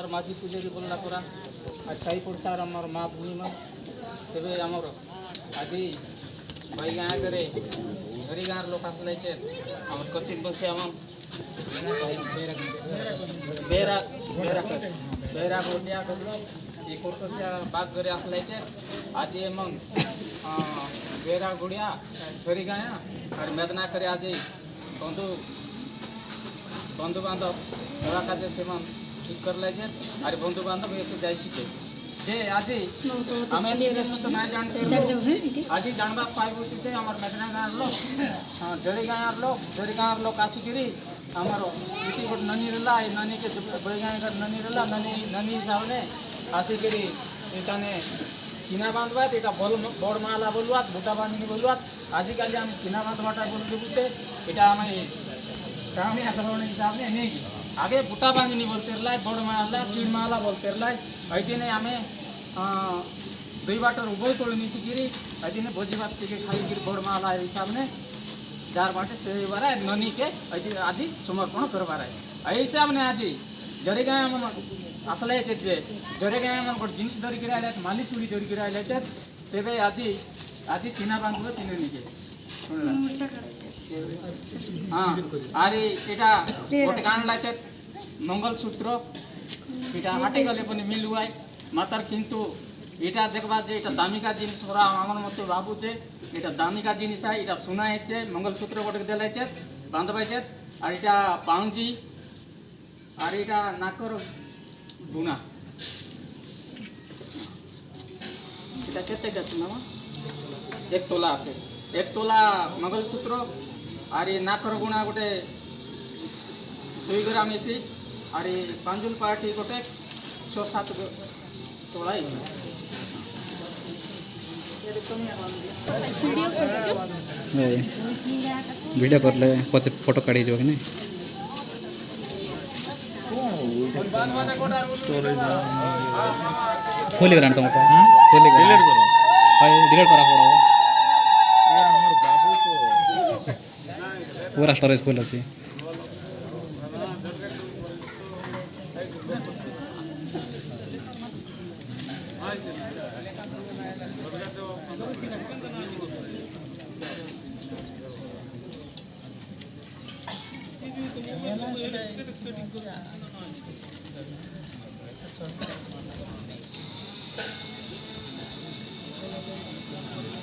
are माझी पूजारी बोलला परा आज साई पड़सार आमर माँ भूमि में तेरे आमर आज भाई गाँ करे घरी गाँव लोक आसले आमर कोचिंग बसे आम बेरा बेरा बेरा गोटिया ये कोर्टसिया बाग करे आसले आज मग बेरा गुड़िया घरी गाया और मेदना करे आज बंधु बंधु बांधव ओरा काजे सेमन ठीक कर ले अरे बंधु बांधव ये तो जाइसी जे आज आम तो ना जानते आज जानवा पाइबू जे आम मेदना गाँव लोग हाँ जड़ी गाँव लोग आसिकी आमर इटी गोटे ननी रहा ये ननी के बड़ी गाँव ननी रहा ननी हिसाब से आसिकी ताने चीना बांधवा यहाँ बड़ माला बोलवा बुटा बांधनी बोलवा आजिकल आम चीना बांधवाटा बोल बुझे यहाँ आम ग्रामीण आचरण हिसाब से नहीं आगे बुटा बांधनी बोलते रहा बड़ माला चिड़ माला बोलते रहा दिन आम दुई बाटर उभय तोड़ मिसिकी दिन भोजी भात टी खाई बड़ माला हिसाब से जार बाटे से बार ननी के आज समर्पण करवार है हिसाब ने आज जरी गाँव आसले जे जरे गाँव गोटे जिन धरिक आए माली चूड़ी धरिक आए तेरे आज आज चीना बांधव तीन निके हाँ अरे यहाँ गोटे गाँव लाचे मंगलसूत्र यहाँ हाटे गले मिलुआए मातार किंतु यहाँ देखा जे यहाँ दामिका जिनिस आम मत भावु जे यहाँ दामिका जिनिस है यहाँ सुना है मंगलसूत्र गोटे दिलाय बांधवाई और यहाँ पाउजी और यहाँ नाकर गुना এটা কেতে গেছে মামা एक तोला আছে एक तोला मंगलसूत्र और ये नाकर गुणा गोटे 2 ग्राम इसी और ये पांजुल पार्टी गोटे 6-7 तोला वीडियो कर ले पचे फोटो काढ़ी जो कि नहीं खोली करा तुम खोली डिलीट करो भाई डिलीट करा पड़ो ये हमर बाबू को पूरा स्टोरेज फुल अछि